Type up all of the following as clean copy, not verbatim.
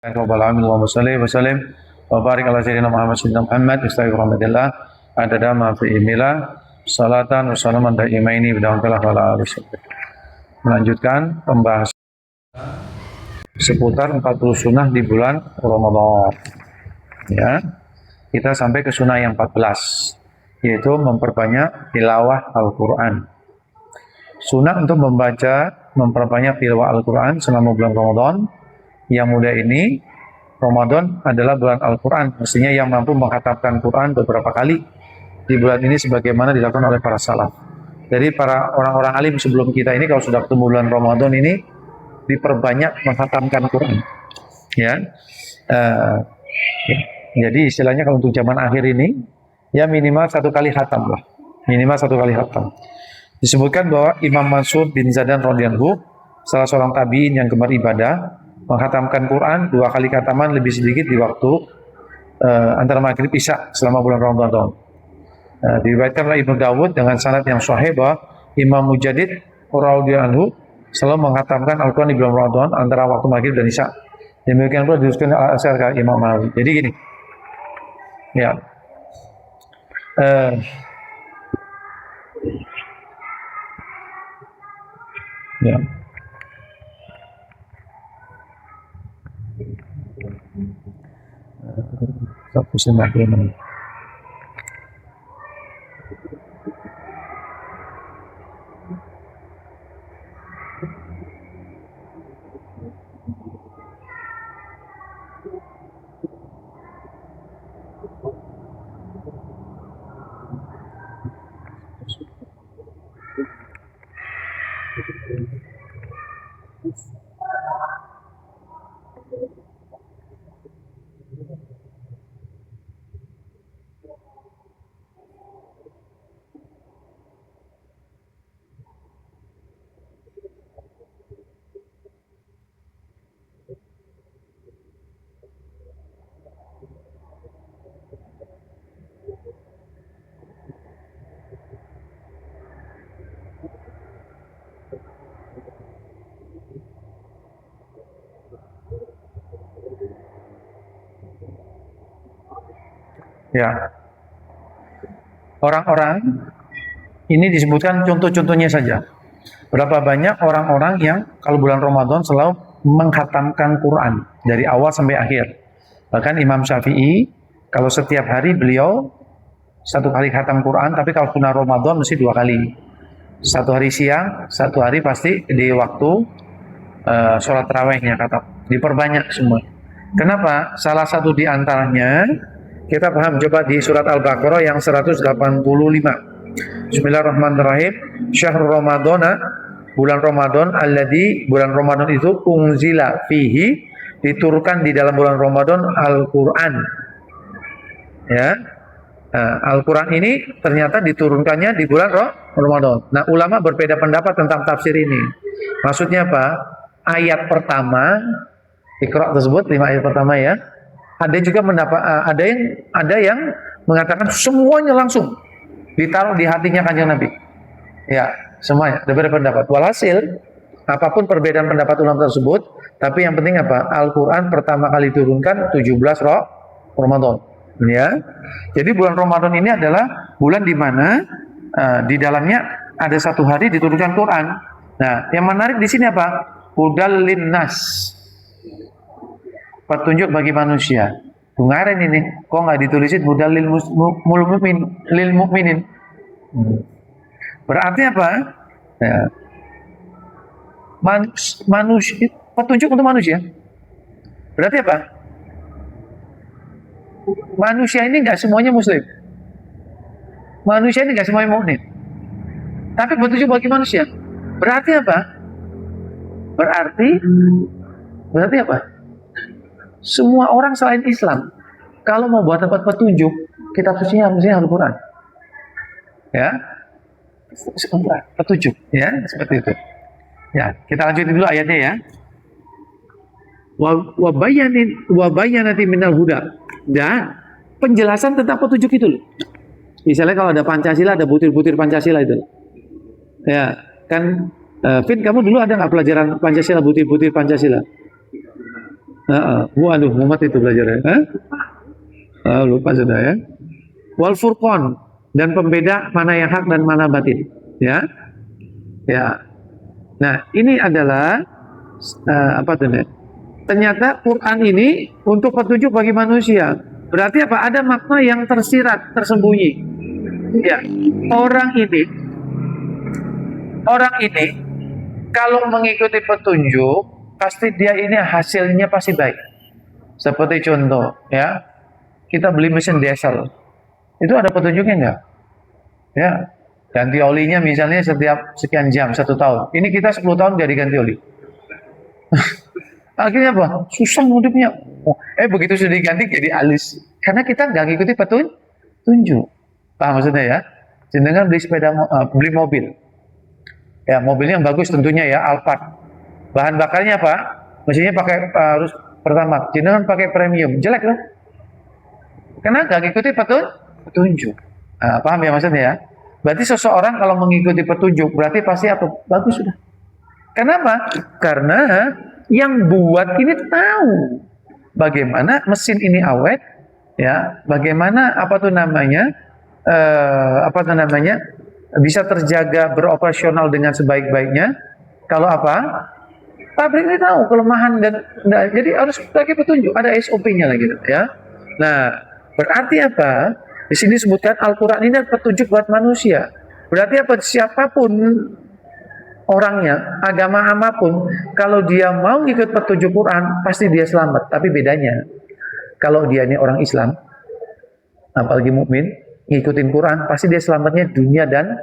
Allahumma shalli wa sallim wa barik ala sayyidina Muhammad istaghfirullah adada ma fi imila salatan wa salaman daimaini bidawamillah wa ala alihi. Melanjutkan pembahasan seputar 40 sunnah di bulan Ramadan. Ya, kita sampai ke sunnah yang 14, yaitu memperbanyak tilawah Al-Quran. Sunnah untuk memperbanyak tilawah Al-Quran selama bulan Ramadan. Yang muda ini, Ramadan adalah bulan Al-Quran. Mestinya yang mampu mengkhatamkan Quran beberapa kali di bulan ini sebagaimana dilakukan oleh para salaf. Jadi para orang-orang alim sebelum kita ini kalau sudah ketemu bulan Ramadan ini diperbanyak mengkhatamkan Quran. Ya. Jadi istilahnya kalau untuk zaman akhir ini ya minimal 1 kali khatam lah. Minimal 1 kali khatam. Disebutkan bahwa Imam Mansur bin Zadan radhiyallahu salah seorang tabi'in yang gemar ibadah menghatamkan Quran 2 kali khataman lebih sedikit di waktu antara maghrib isya selama bulan Ramadan. Diriwayatkan oleh Ibnu Dawud dengan sanad yang sahih bahwa Imam Mujaddid radhiyallahu selalu menghatamkan Al-Quran di bulan Ramadan antara waktu maghrib dan isya. Demikian pula disebutkan Al-Asar ke Imam Nawawi. Jadi gini, ya, ya. Fokusin lagi ini. Ya, orang-orang ini disebutkan contoh-contohnya saja. Berapa banyak orang-orang yang kalau bulan Ramadan selalu menghatamkan Quran dari awal sampai akhir. Bahkan Imam Syafi'i kalau setiap hari beliau 1 kali khatam Quran, tapi kalau sunnah Ramadan mesti 2 kali. 1 hari siang, 1 hari pasti di waktu sholat tarawihnya khatam. Diperbanyak semua. Kenapa? Salah satu di antaranya kita paham coba di surat Al-Baqarah yang 185. Bismillahirrahmanirrahim. Syahrul Ramadana, bulan Ramadan, alladzi, bulan Ramadan itu unzila fihi, diturunkan di dalam bulan Ramadan Al-Quran. Ya. Al-Quran ini ternyata diturunkannya di bulan Ramadan. Nah, ulama berbeda pendapat tentang tafsir ini. Maksudnya apa? Ayat pertama Iqra tersebut, 5 ayat pertama ya. Ada juga ada yang mengatakan semuanya langsung ditaruh di hatinya Kanjeng Nabi. Ya, semuanya. Ada berbeda pendapat. Walhasil, apapun perbedaan pendapat ulama tersebut, tapi yang penting apa? Al-Quran pertama kali turunkan 17 Ramadan. Ya. Jadi bulan Ramadan ini adalah bulan di mana di dalamnya ada 1 hari diturunkan Quran. Nah, yang menarik di sini apa? Hudal linnas. Petunjuk bagi manusia. Kemarin ini kok nggak ditulisin hudal lil mukminin. Berarti apa? Ya. Manusia, petunjuk untuk manusia. Berarti apa? Manusia ini nggak semuanya muslim. Manusia ini nggak semuanya mukmin. Tapi petunjuk bagi manusia. Berarti apa? Berarti apa? Semua orang selain Islam kalau mau buat dapat petunjuk, kitab sucinya harusnya Al-Quran. Ya. Petunjuk, ya, seperti itu. Ya, kita lanjutin dulu ayatnya ya. Wa bayyanati minal huda. Dan penjelasan tentang petunjuk itu loh. Misalnya kalau ada Pancasila, ada butir-butir Pancasila itu. Ya, kan Vin, kamu dulu ada nggak pelajaran Pancasila, butir-butir Pancasila? Waduh, Muhammad itu belajarnya. Lupa sudah ya. Wal furqan, dan pembeda mana yang hak dan mana batin. Ya. Ya. Nah, ini adalah apa tuh? Ternyata Quran ini untuk petunjuk bagi manusia. Berarti apa? Ada makna yang tersirat, tersembunyi. Ya. Orang ini kalau mengikuti petunjuk, pasti dia ini hasilnya pasti baik. Seperti contoh, ya, kita beli mesin diesel, itu ada petunjuknya enggak? Ya, ganti olinya misalnya setiap sekian jam, 1 tahun. Ini kita 10 tahun jadi ganti oli. Akhirnya apa? Susah ngudupnya. Begitu sudah diganti jadi alis. Karena kita nggak ngikuti petunjuk. Paham maksudnya ya? Jenengan beli beli mobil. Ya, mobilnya yang bagus tentunya ya, Alphard. Bahan bakarnya apa? Mesinnya pakai harus pertama. Jenengan pakai premium, jelek loh. Karena nggak ngikuti petunjuk. Paham ya maksudnya ya? Berarti seseorang kalau mengikuti petunjuk berarti pasti apa? Bagus sudah. Kenapa? Karena yang buat ini tahu bagaimana mesin ini awet, ya, bagaimana bisa terjaga beroperasional dengan sebaik-baiknya. Kalau apa? Pabrik ini tahu kelemahan dan jadi harus pakai petunjuk, ada SOP-nya lagi, ya. Nah, berarti apa? Di sini disebutkan Al-Quran ini petunjuk buat manusia. Berarti apa? Siapapun orangnya, agama apapun, kalau dia mau ikut petunjuk Quran, pasti dia selamat. Tapi bedanya, kalau dia ini orang Islam, apalagi mukmin, ngikutin Quran, pasti dia selamatnya dunia dan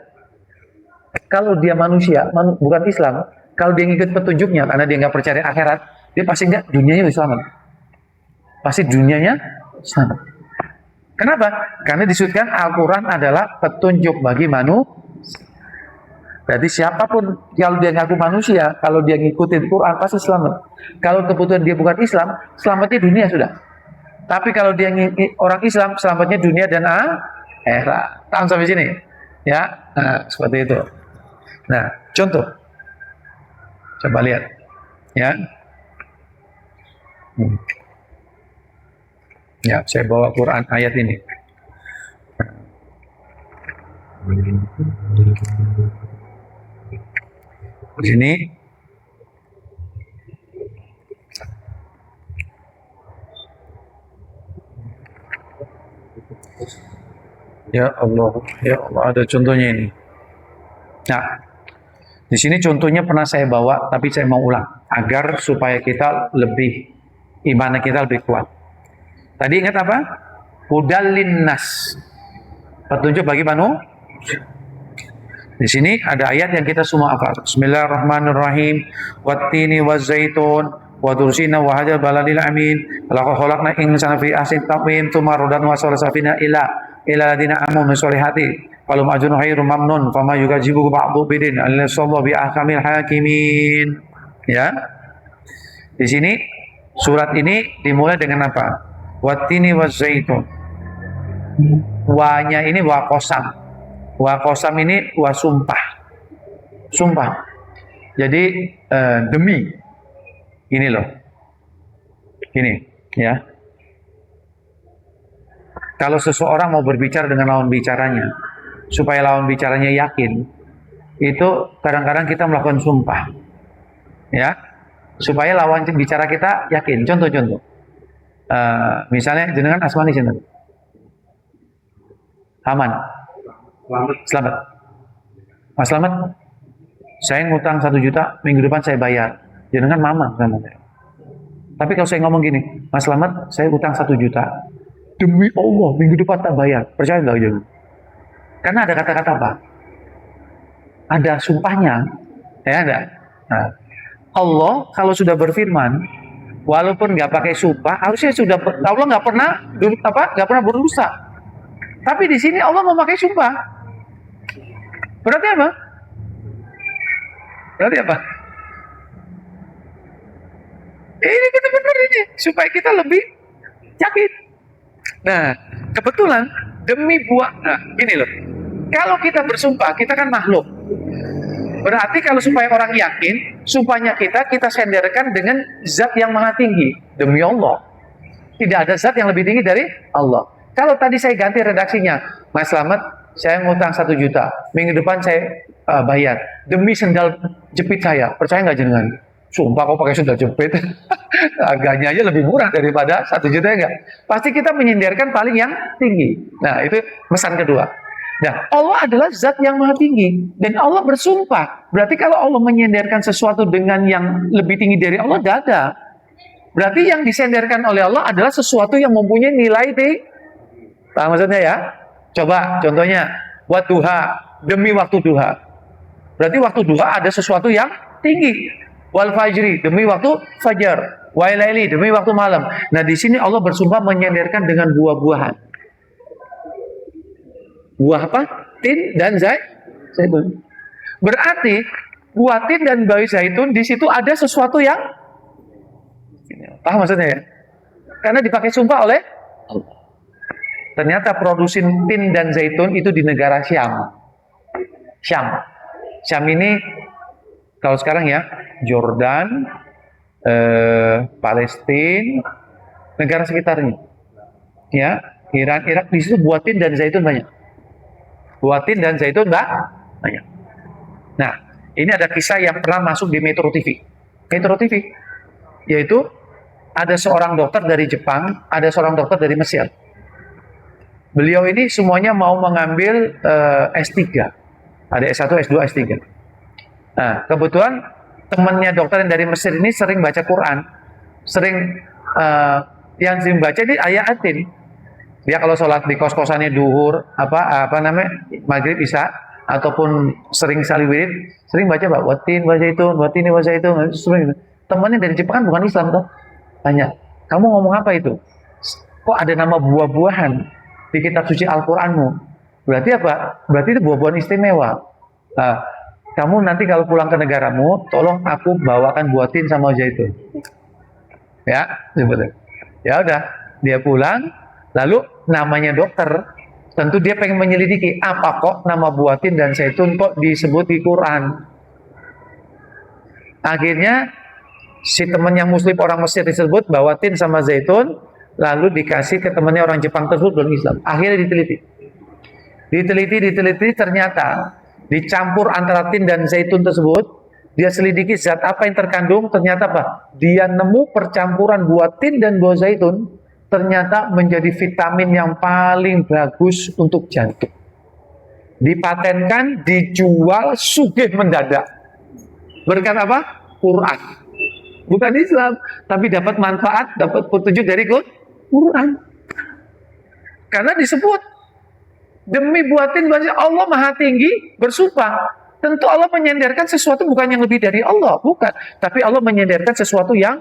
kalau dia manusia, bukan Islam, kalau dia ngikut petunjuknya, karena dia nggak percaya akhirat, dia pasti nggak dunianya selamat. Pasti dunianya selamat. Kenapa? Karena disebutkan Al-Quran adalah petunjuk bagi manusia. Berarti siapapun, kalau dia ngaku manusia, kalau dia ngikutin Quran, pasti selamat. Kalau kebetulan dia bukan Islam, selamatnya dunia sudah. Tapi kalau dia orang Islam, selamatnya dunia dan akhirat. Tahan sampai sini? Ya, nah, seperti itu. Nah, contoh. Coba lihat. Ya. Ya, saya bawa Quran ayat ini. Di sini ya Allah, ada contohnya ini. Nah, di sini contohnya pernah saya bawa, tapi saya mau ulang agar supaya kita lebih iman kita lebih kuat. Tadi ingat apa? Hudal linnas, petunjuk bagi manusia. Di sini ada ayat yang kita semua hafal. Bismillahirrahmanirrahim. Wattini wazaitun wa dursina wa hadzal baladil amin. Laqad khalaqna insana fi ahsani taqwim tsumma radadna wa safina ila ladina amanu solihati. Qalum ajrun khairum mamnun fama yukadzibu ba'du bidin alladhi bi ahkamil hakimin. Ya. Di sini surat ini dimulai dengan apa? Wattini wazaitun. Wa-nya ini wa qasam. Wa qasam ini wa sumpah. Sumpah. Jadi demi. Ini loh. Ini, ya. Kalau seseorang mau berbicara dengan lawan bicaranya, supaya lawan bicaranya yakin, itu kadang-kadang kita melakukan sumpah. Ya. Supaya lawan bicara kita yakin. Contoh-contoh. Misalnya jenengan asmani sini. Aman. Selamat. Mas Selamat, saya ngutang 1 juta, minggu depan saya bayar. Jenengan mama sama saya. Tapi kalau saya ngomong gini, Mas Selamat, saya utang 1 juta. Demi Allah, minggu depan tak bayar. Percaya nggak jangan? Karena ada kata-kata apa? Ada sumpahnya. Ya ada. Nah, Allah kalau sudah berfirman, walaupun nggak pakai sumpah, harusnya sudah Allah nggak pernah berusaha. Tapi di sini Allah memakai sumpah. Berarti apa? Ini kita benar ini supaya kita lebih yakin. Nah, kebetulan demi buah. Nah, ini loh. Kalau kita bersumpah, kita kan makhluk. Berarti kalau supaya orang yakin, supaya kita senderkan dengan zat yang maha tinggi. Demi Allah. Tidak ada zat yang lebih tinggi dari Allah. Kalau tadi saya ganti redaksinya, Mas Slamet, saya ngutang 1 juta. Minggu depan saya bayar. Demi sendal jepit saya. Percaya nggak jenengan? Sumpah kok pakai sendal jepit. Harganya aja lebih murah daripada 1 juta, enggak? Pasti kita menyindirkan paling yang tinggi. Nah, itu pesan kedua. Nah, Allah adalah zat yang maha tinggi. Dan Allah bersumpah. Berarti kalau Allah menyenderkan sesuatu dengan yang lebih tinggi dari Allah, tidak ada. Berarti yang disenderkan oleh Allah adalah sesuatu yang mempunyai nilai tinggi. Paham maksudnya ya? Coba contohnya, wadduha, demi waktu duha. Berarti waktu duha ada sesuatu yang tinggi. Wal fajri, demi waktu fajar. Wailaili, demi waktu malam. Nah, di sini Allah bersumpah menyenderkan dengan buah-buahan. Buah apa? Tin dan zaitun. Berarti buah tin dan buah zaitun di situ ada sesuatu yang, paham maksudnya ya? Karena dipakai sumpah oleh Allah. Ternyata produksi tin dan zaitun itu di negara Syam. Syam ini kalau sekarang ya Jordan, Palestina, negara sekitarnya. Ya, Iran, Irak, di situ buah tin dan zaitun banyak. Buah tin dan zaitun banyak. Nah, ini ada kisah yang pernah masuk di Metro TV. Metro TV, yaitu ada seorang dokter dari Jepang, ada seorang dokter dari Mesir. Beliau ini semuanya mau mengambil S3. Ada S1, S2, S3. Nah, kebetulan temannya dokter yang dari Mesir ini sering baca Quran. Yang sering baca ini ayat atin. Dia kalau sholat di kos-kosannya duhur, maghrib, isya, ataupun sering saliwirid, sering baca Pak, watin baca itu, sering. Temannya dari Jepang kan bukan Islam toh. Tanya, kamu ngomong apa itu? Kok ada nama buah-buahan di kitab suci Al-Qur'anmu? Berarti apa? Berarti itu buah-buahan istimewa. Nah, kamu nanti kalau pulang ke negaramu, tolong aku bawakan buah tin sama zaitun. Ya, sebetulnya. Ya udah, dia pulang, lalu namanya dokter, tentu dia pengen menyelidiki apa kok nama buah tin dan zaitun kok disebut di Quran. Akhirnya si teman yang muslim orang Mesir disebut bawa tin sama zaitun, lalu dikasih ke temannya orang Jepang tersebut belum Islam. Akhirnya diteliti, ternyata dicampur antara tin dan zaitun tersebut, dia selidiki zat apa yang terkandung, ternyata apa? Dia nemu percampuran buah tin dan buah zaitun, ternyata menjadi vitamin yang paling bagus untuk jantung. Dipatenkan, dijual, sugih mendadak. Berkat apa? Quran. Bukan Islam, tapi dapat manfaat, dapat petunjuk dari Quran. Karena disebut demi buatin Allah maha tinggi bersumpah. Tentu Allah menyenderkan sesuatu bukan yang lebih dari Allah, bukan. Tapi Allah menyenderkan sesuatu yang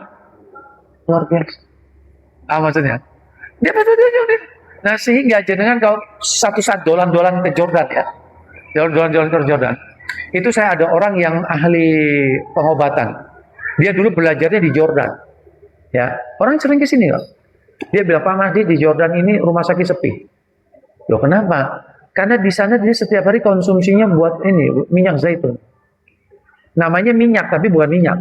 luar biasa. Maksudnya dia betul. Nah, sehingga jenengan kalau satu saat dolan-dolan ke Jordan ya, dolan-dolan ke Jordan, itu saya ada orang yang ahli pengobatan. Dia dulu belajarnya di Jordan. Ya, orang sering ke sini loh. Dia bilang, Pak Mahdi, di Jordan ini rumah sakit sepi. Loh, kenapa? Karena di sana dia setiap hari konsumsinya buat ini minyak zaitun. Namanya minyak tapi bukan minyak.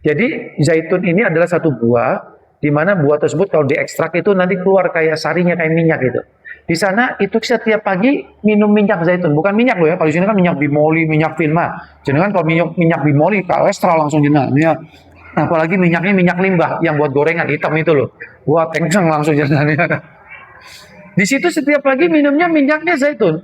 Jadi zaitun ini adalah satu buah, di mana buah tersebut kalau diekstrak itu nanti keluar kayak sarinya kayak minyak gitu. Di sana itu setiap pagi minum minyak zaitun, bukan minyak loh ya. Kalau di sini kan minyak bimoli, minyak filma. Jadi kan kalau minyak bimoli kolesterol langsung jenah. Ya. Apalagi minyaknya minyak limbah yang buat gorengan hitam itu loh. Buat kenceng langsung jenah. Di situ setiap pagi minumnya minyaknya zaitun.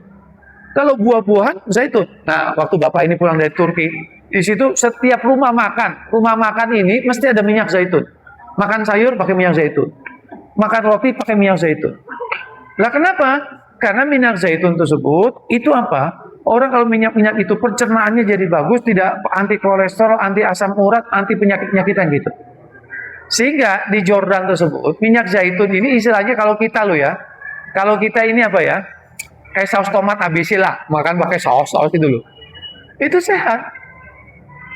Kalau buah-buahan zaitun. Nah, waktu bapak ini pulang dari Turki, di situ setiap rumah makan ini mesti ada minyak zaitun. Makan sayur pakai minyak zaitun. Makan roti pakai minyak zaitun. Lah kenapa? Karena minyak zaitun tersebut itu apa? Orang kalau minyak-minyak itu pencernaannya jadi bagus, tidak anti kolesterol, anti asam urat, anti penyakit-penyakitan gitu. Sehingga di Jordan tersebut minyak zaitun ini istilahnya kalau kita loh ya, kalau kita ini apa ya? Kayak saus tomat ABC lah, makan pakai saus itu loh. Itu sehat.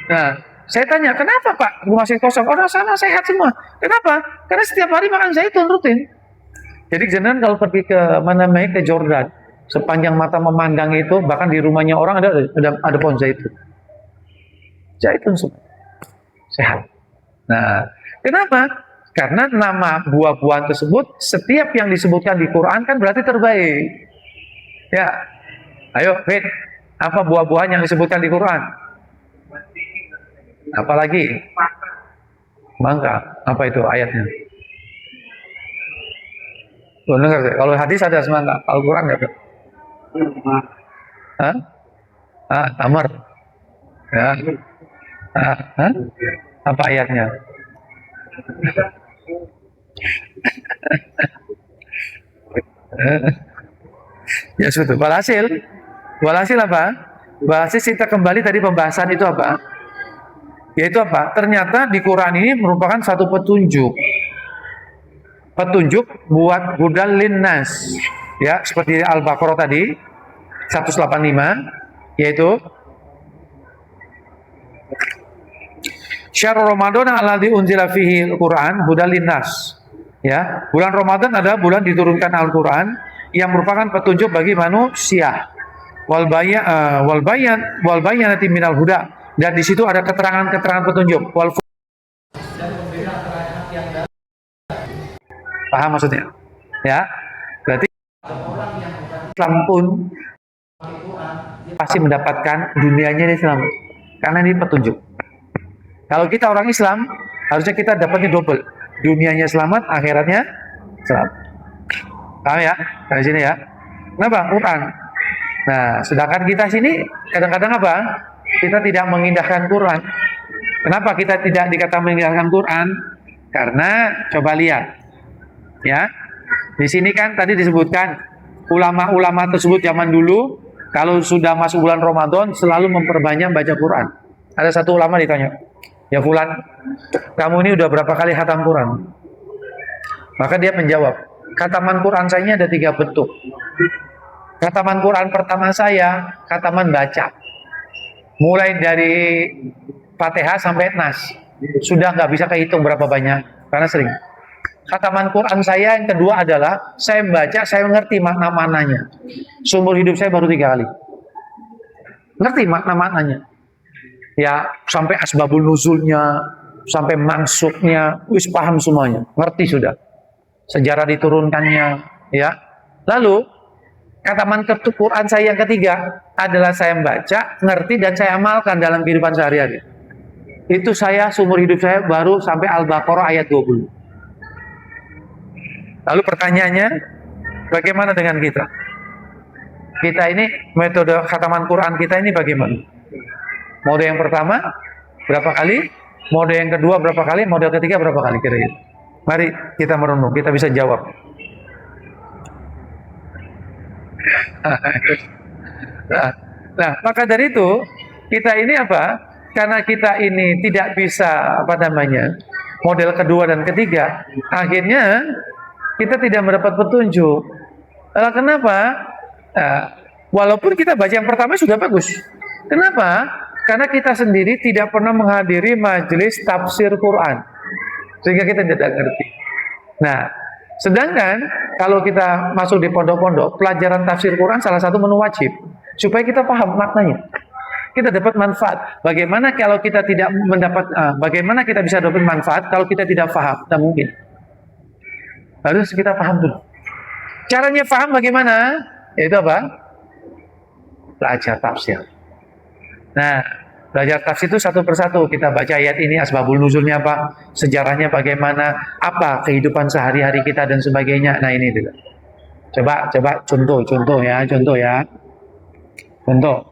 Nah, saya tanya, kenapa Pak rumah sakit kosong? Orang sana sehat semua. Kenapa? Karena setiap hari makan zaitun rutin. Jadi jangan kalau pergi ke ke Jordan, sepanjang mata memandang itu, bahkan di rumahnya orang ada pohon zaitun. Zaitun semua. Sehat. Nah, kenapa? Karena nama buah-buahan tersebut, setiap yang disebutkan di Quran kan berarti terbaik. Ya, ayo, Fit, apa buah-buahan yang disebutkan di Quran? Apalagi? Mangga. Apa itu ayatnya? Loh, dengar, kalau hadis ada semangka, Al-Quran nggak ada? Hah? Tamar. Ya. Hah? Apa ayatnya? Ya sudah. Walhasil apa? Walhasil kita kembali tadi pembahasan itu apa? Yaitu apa? Ternyata di Quran ini merupakan satu petunjuk buat hudal linnas, ya, seperti Al-Baqarah tadi 185, yaitu Syahrul Ramadan alladzi unzila fihi al-Qur'an hudal linnas. Ya, bulan Ramadan adalah bulan diturunkan Al-Qur'an yang merupakan petunjuk bagi manusia. Wal bayanati minal huda, dan di situ ada keterangan-keterangan petunjuk. Paham maksudnya? Ya, berarti Islam pun pasti mendapatkan dunianya ini selamat, karena ini petunjuk. Kalau kita orang Islam, harusnya kita dapatnya double, dunianya selamat, akhiratnya selamat. Paham ya? Dari sini ya. Kenapa? Quran. Nah, sedangkan kita sini kadang-kadang apa? Kita tidak mengindahkan Quran. Kenapa kita tidak dikata mengindahkan Quran? Karena coba lihat. Ya, di sini kan tadi disebutkan ulama-ulama tersebut zaman dulu kalau sudah masuk bulan Ramadan selalu memperbanyak baca Quran. Ada satu ulama ditanya, ya Fulan, kamu ini udah berapa kali khatam Quran? Maka dia menjawab, khataman Quran saya ini ada 3 bentuk. Khataman Quran pertama saya, khataman baca, mulai dari Fatihah sampai Nas, sudah nggak bisa kehitung berapa banyak, karena sering. Khataman Quran saya yang kedua adalah saya membaca, saya mengerti makna-maknanya. Seumur hidup saya baru 3 kali ngerti makna-maknanya. Ya, sampai asbabul nuzulnya, sampai maksudnya, wis paham semuanya, ngerti sudah. Sejarah diturunkannya, ya. Lalu khataman Quran saya yang ketiga adalah saya membaca, ngerti, dan saya amalkan dalam kehidupan sehari-hari. Itu saya seumur hidup saya baru sampai Al-Baqarah ayat 20. Lalu pertanyaannya, bagaimana dengan kita? Kita ini, metode khataman Quran kita ini bagaimana? Mode yang pertama, berapa kali? Mode yang kedua, berapa kali? Mode ketiga, berapa kali kira-kira? Mari kita merenung, kita bisa jawab. Nah, maka dari itu, kita ini apa? Karena kita ini tidak bisa, model kedua dan ketiga, akhirnya kita tidak mendapat petunjuk. Kenapa? Walaupun kita baca yang pertama sudah bagus. Kenapa? Karena kita sendiri tidak pernah menghadiri majelis tafsir Quran, sehingga kita tidak ngerti. Nah, sedangkan kalau kita masuk di pondok-pondok, pelajaran tafsir Quran salah satu menu wajib, supaya kita paham maknanya. Kita dapat manfaat. Bagaimana kalau kita tidak mendapat? Bagaimana kita bisa dapat manfaat kalau kita tidak paham? Tidak mungkin. Harus kita paham dulu. Caranya paham bagaimana? Yaitu apa? Belajar tafsir. Nah, belajar tafsir itu satu persatu. Kita baca ayat ini, asbabul nuzulnya apa? Sejarahnya bagaimana? Apa kehidupan sehari-hari kita dan sebagainya. Nah, ini dulu. Coba contoh ya. Contoh.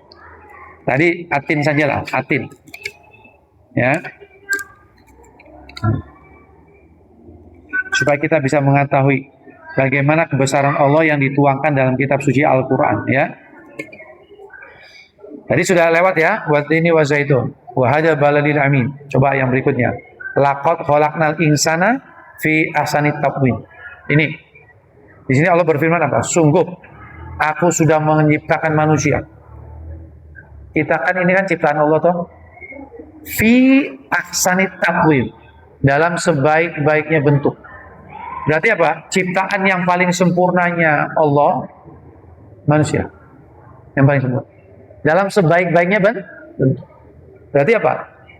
Tadi atin sajalah, atin. Ya. Supaya kita bisa mengetahui bagaimana kebesaran Allah yang dituangkan dalam kitab suci Al-Quran, ya. Tadi sudah lewat ya, watini wa zaitun wa hadzal baladil amin. Coba yang berikutnya, laqad khalaqnal insana fi ahsani taqwim. Ini di sini Allah berfirman apa? Sungguh aku sudah menciptakan manusia. Kita kan ini kan ciptaan Allah toh, fi ahsani taqwim, dalam sebaik-baiknya bentuk. Berarti apa? Ciptaan yang paling sempurnanya Allah, manusia. Yang paling sempurna. Dalam sebaik-baiknya bentuk. Berarti apa?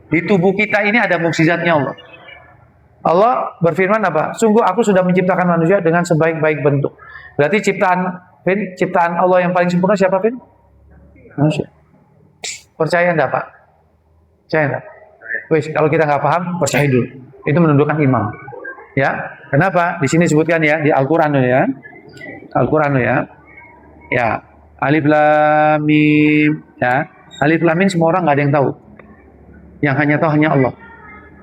Di tubuh kita ini ada mukjizatnya Allah. Allah berfirman apa? Sungguh aku sudah menciptakan manusia dengan sebaik-baik bentuk. Berarti ciptaan Allah yang paling sempurna siapa, Vin? Manusia. Percaya enggak, Pak? Percaya enggak? Wes, kalau kita nggak paham, percaya dulu. Itu menundukkan iman. Ya, kenapa? Di sini disebutkan ya di Al-Qur'an ya. Al-Qur'an ya. Ya, Alif Lam Mim ya. Alif Lam Mim semua orang nggak ada yang tahu. Yang hanya tahu hanya Allah.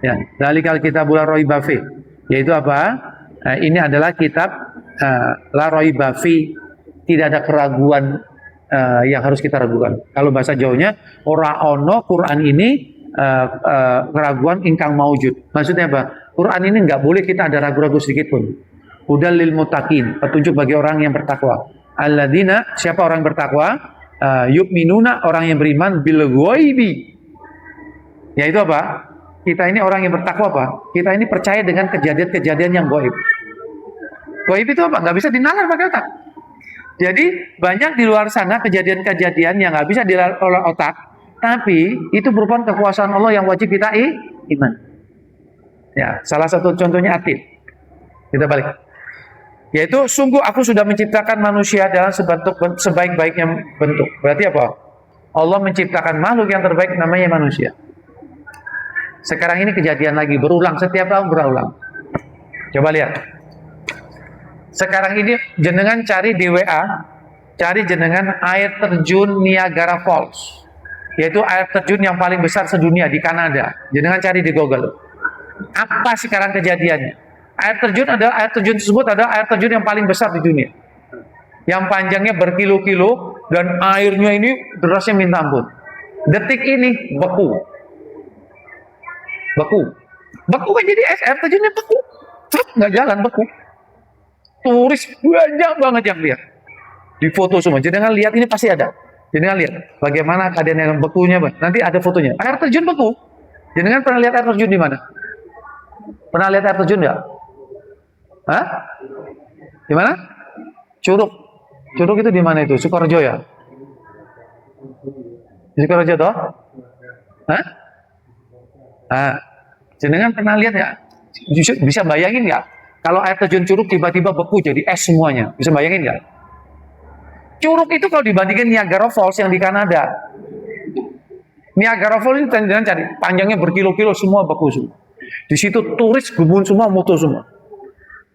Ya, Dzalikal kitabul la raiba fi. Yaitu apa? Ini adalah kitab la raiba fi. Tidak ada keraguan yang harus kita ragukan. Kalau bahasa Jawanya, ora ono Quran ini keraguan ingkang maujud. Maksudnya apa? Quran ini nggak boleh kita ada ragu-ragu sedikit pun. Hudal lil muttaqin, petunjuk bagi orang yang bertakwa. Alladzina, siapa orang yang bertakwa? Yu'minuna, orang yang beriman bil ghaibi. Yaitu apa? Kita ini orang yang bertakwa apa? Kita ini percaya dengan kejadian-kejadian yang gaib. Gaib itu apa? Nggak bisa dinalar pakai otak. Jadi banyak di luar sana kejadian-kejadian yang nggak bisa dinalar oleh otak, tapi itu merupakan kekuasaan Allah yang wajib kita iman. Ya, salah satu contohnya Atin. Kita balik. Yaitu sungguh aku sudah menciptakan manusia dalam sebaik-baiknya bentuk. Berarti apa? Allah menciptakan makhluk yang terbaik namanya manusia. Sekarang ini kejadian lagi, berulang setiap tahun berulang. Coba lihat. Sekarang ini jenengan cari di WA, cari jenengan air terjun Niagara Falls. Yaitu air terjun yang paling besar sedunia di Kanada. Jenengan cari di Google. Apa sekarang kejadiannya? Air terjun tersebut adalah air terjun yang paling besar di dunia. Yang panjangnya berkilo-kilo dan airnya ini derasnya minta ampun. Detik ini beku. Beku kan jadi air terjunnya beku. Nggak jalan beku. Turis banyak banget yang lihat. Di foto semua. Jangan lihat ini pasti ada. Jangan lihat bagaimana keadaan yang bekunya. Nanti ada fotonya. Air terjun beku. Jangan pernah lihat air terjun di mana? Pernah lihat air terjun nggak? Hah? Di mana? Curug. Curug itu di mana itu? Sukoharjo ya? Di Sukoharjo toh? Hah? Jenengan pernah lihat nggak? Bisa bayangin nggak? Kalau air terjun Curug tiba-tiba beku jadi es semuanya, bisa bayangin nggak? Curug itu kalau dibandingkan Niagara Falls yang di Kanada, Niagara Falls itu jangan cari, panjangnya berkilo-kilo semua beku semua. Di situ turis gumun semua, moto semua.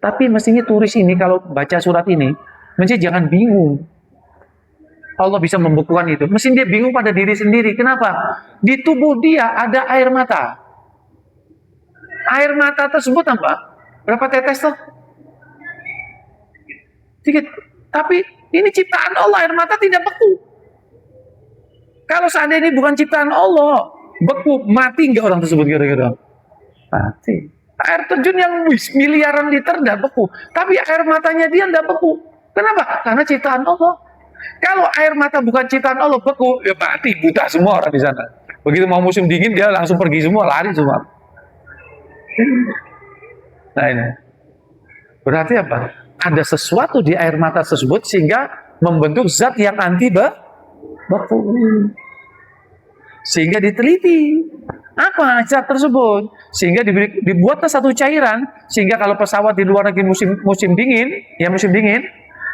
Tapi mestinya turis ini kalau baca surat ini, mesti jangan bingung. Allah bisa membekukan itu. Mesti dia bingung pada diri sendiri. Kenapa? Di tubuh dia ada air mata. Air mata tersebut apa? Berapa tetes tuh? Sedikit. Tapi ini ciptaan Allah, air mata tidak beku. Kalau seandainya ini bukan ciptaan Allah, beku, mati nggak orang tersebut kira-kira? Mati. Air terjun yang miliaran liter tidak beku. Tapi air matanya dia tidak beku. Kenapa? Karena ciptaan Allah. Kalau air mata bukan ciptaan Allah beku, ya mati, buta semua orang di sana. Begitu mau musim dingin dia langsung pergi semua, lari semua. Nah ini. Berarti apa? Ada sesuatu di air mata tersebut sehingga membentuk zat yang anti beku. Sehingga diteliti. Apa zat tersebut? Sehingga dibuatlah satu cairan sehingga kalau pesawat di luar negeri musim dingin,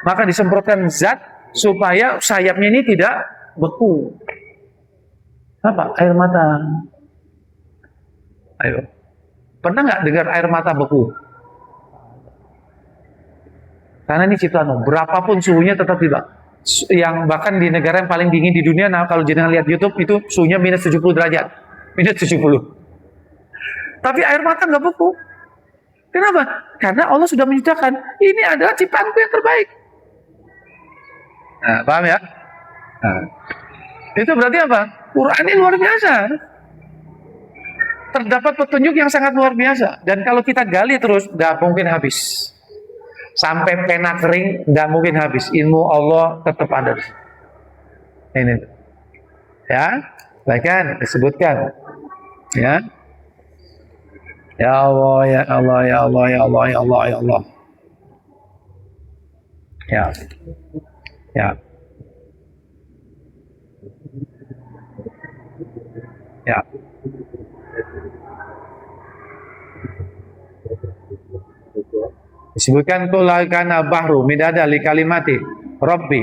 maka disemprotkan zat supaya sayapnya ini tidak beku. Apa? Air mata. Ayo. Pernah nggak dengar air mata beku? Karena ini ciptaan Allah. Berapapun suhunya tetap tidak. Yang bahkan di negara yang paling dingin di dunia, nah kalau jangan lihat YouTube itu suhunya minus 70 derajat. Minus 70. Tapi air mata nggak beku. Kenapa? Karena Allah sudah menyatakan ini adalah ciptaanku yang terbaik. Nah, paham ya? Nah, itu berarti apa? Quran ini luar biasa. Terdapat petunjuk yang sangat luar biasa. Dan kalau kita gali terus, nggak mungkin habis. Sampai pena kering, nggak mungkin habis. Ilmu Allah tetap ada. Ini, ya, bahkan disebutkan, ya, ya Allah, ya Allah, ya Allah, ya Allah, ya Allah, ya Allah, ya, ya, ya. Disebutkan tulakana bahru midada li kalimati Rabbi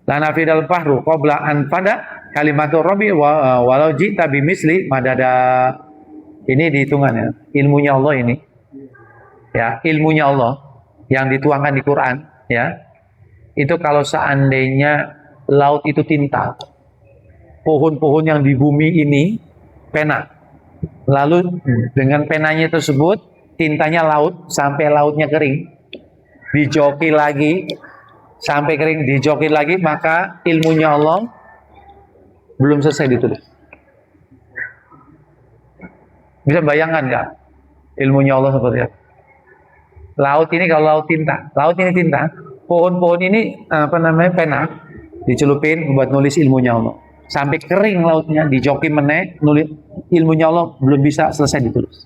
lana fidal bahru qabla an pada kalimatu Rabbi walau jita bimisli madada. Ini dihitungannya ilmunya Allah ini. Ya, ilmunya Allah yang dituangkan di Quran, ya. Itu kalau seandainya laut itu tinta, pohon-pohon yang di bumi ini pena. Lalu dengan penanya tersebut tintanya laut sampai lautnya kering, dijoki lagi sampai kering, dijoki lagi, maka ilmunya Allah belum selesai ditulis. Bisa bayangkan nggak ilmunya Allah seperti apa? Laut ini kalau laut tinta, laut ini tinta, pohon-pohon ini pena, dicelupin buat nulis ilmunya Allah. Sampai kering lautnya, dijoki meneh, nulis ilmunya Allah belum bisa selesai ditulis.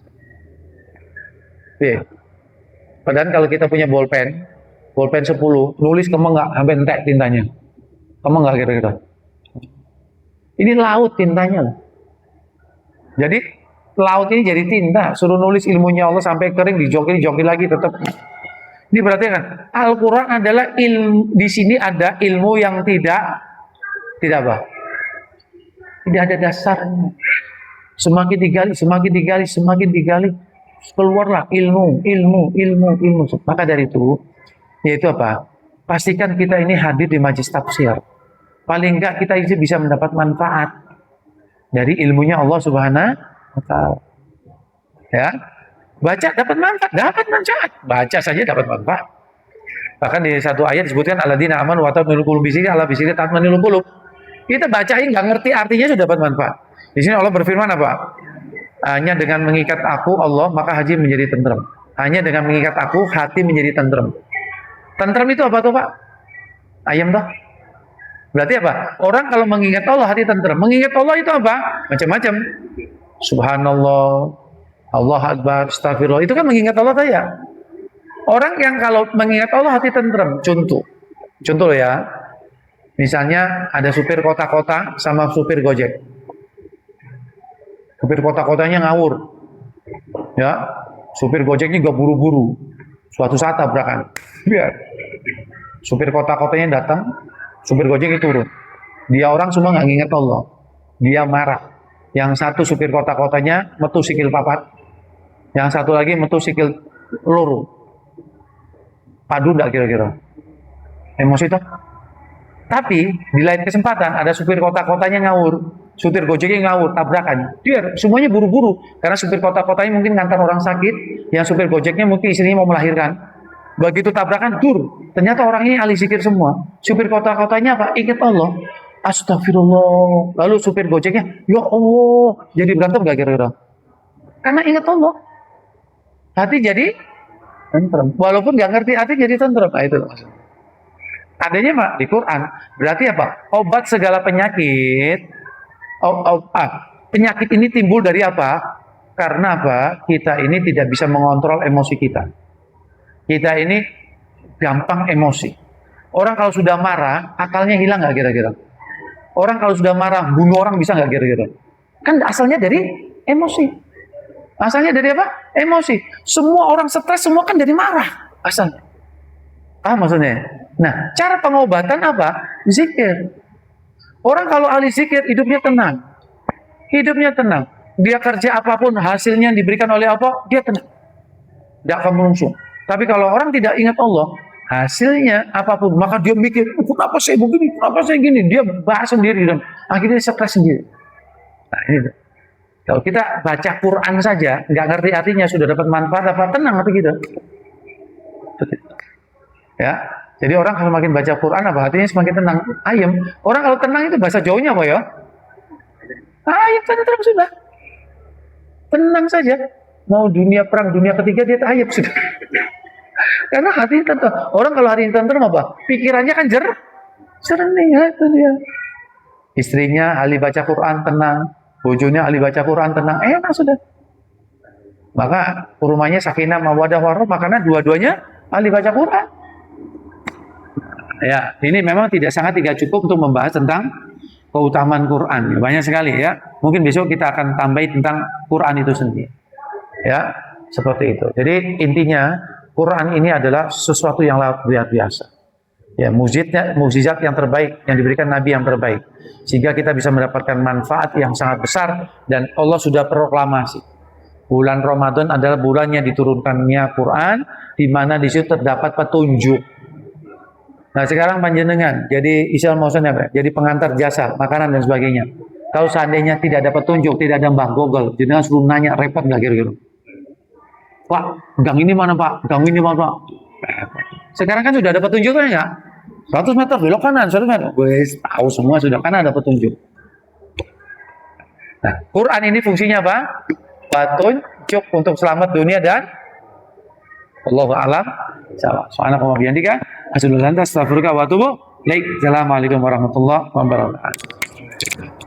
Padahal kalau kita punya bolpen 10, nulis kemeng nggak sampai entek tintanya, kemeng nggak kira-kira? Ini laut tintanya. Jadi laut ini jadi tinta, suruh nulis ilmunya Allah sampai kering, dijoki lagi tetap. Ini berarti kan Al-Quran adalah ilmu. Di sini ada ilmu yang tidak apa? Tidak ada dasarnya. Semakin digali, keluarlah ilmu. Maka dari itu, yaitu apa? Pastikan kita ini hadir di majelis tafsir. Paling enggak kita ini bisa mendapat manfaat dari ilmunya Allah Subhanahu wa ta'ala. Ya, baca dapat manfaat, baca saja dapat manfaat. Bahkan di satu ayat disebutkan alladzina amanu wa tatma'innu qulubuhum bidzikri ala bidzikri tatma'innul qulub. Kita bacain nggak ngerti artinya sudah dapat manfaat. Di sini Allah berfirman apa? Hanya dengan mengikat aku Allah maka hati menjadi tenteram. Hanya dengan mengikat aku hati menjadi tenteram. Tenteram itu apa tuh Pak? Ayam toh? Berarti apa? Orang kalau mengingat Allah hati tenteram. Mengingat Allah itu apa? Macam-macam. Subhanallah, Allah Akbar, Astagfirullah. Itu kan mengingat Allah saja. Orang yang kalau mengingat Allah hati tenteram. Contoh ya. Misalnya ada supir kota-kota sama supir Gojek. Supir kota-kotanya ngawur. Ya, supir Gojeknya gak buru-buru. Suatu saat tabrakan. Biar supir kota-kotanya datang, supir Gojeknya turun. Dia orang semua nggak nginget Allah. Dia marah. Yang satu supir kota-kotanya metu sikil papat. Yang satu lagi metu sikil loro. Padu enggak kira-kira? Emosi toh? Tapi di lain kesempatan ada supir kota-kotanya ngawur. Supir Gojeknya ngawur, tabrakan. Dia semuanya buru-buru karena supir kota-kotanya mungkin ngantar orang sakit, yang supir Gojeknya mungkin istrinya mau melahirkan. Begitu tabrakan, ternyata orangnya ahli zikir semua. Supir kota-kotanya apa? Ingat Allah. Astagfirullah. Lalu supir Gojeknya, ya Allah, jadi berantem gak kira-kira? Karena ingat Allah. Hati jadi tenteram. Walaupun gak ngerti hati jadi tenteram. Nah, itu maksudnya. Adanya Pak di Quran. Berarti apa? Obat segala penyakit. Penyakit ini timbul dari apa? Karena apa? Kita ini tidak bisa mengontrol emosi kita. Kita ini gampang emosi. Orang kalau sudah marah, akalnya hilang gak kira-kira? Orang kalau sudah marah, bunuh orang bisa nggak kira-kira? Kan asalnya dari emosi. Asalnya dari apa? Emosi. Semua orang stres, semua kan dari marah asalnya. Maksudnya? Nah, cara pengobatan apa? Zikir. Orang kalau ahli zikir, hidupnya tenang. Dia kerja apapun, hasilnya yang diberikan oleh apa? Dia tenang. Tidak akan merungsung. Tapi kalau orang tidak ingat Allah, hasilnya apapun, maka dia mikir, kenapa saya begini, kenapa saya gini, dia bahas sendiri dan akhirnya stres sendiri. Nah ini, kalau kita baca Quran saja, nggak ngerti artinya sudah dapat manfaat apa, tenang hati kita. Ya, jadi orang kalau makin baca Quran apa hatinya semakin tenang, ayem. Orang kalau tenang itu bahasa Jawanya apa ya? Ayem, tenang sudah, tenang saja. Mau dunia perang dunia ketiga dia ayem sudah. Karena hati tenang. Orang kalau hati tenang apa? Pikirannya kan jernih ya, itu dia. Istrinya ahli baca Quran tenang, bojonya ahli baca Quran tenang, enak sudah. Maka rumahnya sakinah mawaddah warahmah karena dua-duanya ahli baca Quran. Ya, ini memang tidak cukup untuk membahas tentang keutamaan Quran. Banyak sekali ya. Mungkin besok kita akan tambahin tentang Quran itu sendiri. Ya, seperti itu. Jadi intinya Quran ini adalah sesuatu yang luar biasa. Ya, mukjizat yang terbaik yang diberikan Nabi yang terbaik. Sehingga kita bisa mendapatkan manfaat yang sangat besar dan Allah sudah proklamasi. Bulan Ramadan adalah bulan yang diturunkannya Quran, di mana di situ terdapat petunjuk. Nah sekarang panjenengan jadi Islam maksudnya apa? Jadi pengantar jasa, makanan dan sebagainya. Kalau seandainya tidak ada petunjuk, tidak ada Mbah Google, jenengan suruh nanya, repot nggak kira-kira? Pak, gang ini mana Pak? Gang ini mana Pak? Sekarang kan sudah ada petunjuknya ya. 100 meter belok kanan, 100 meter. Wes tahu semua sudah, karena ada petunjuk. Nah, Quran ini fungsinya apa? Petunjuk untuk selamat dunia dan Allahu a'lam. Subhanallah wa bihamdika asyhadu an la ilaha illa anta astaghfiruka wa atubu ilaik. Assalamualaikum warahmatullahi wabarakatuh.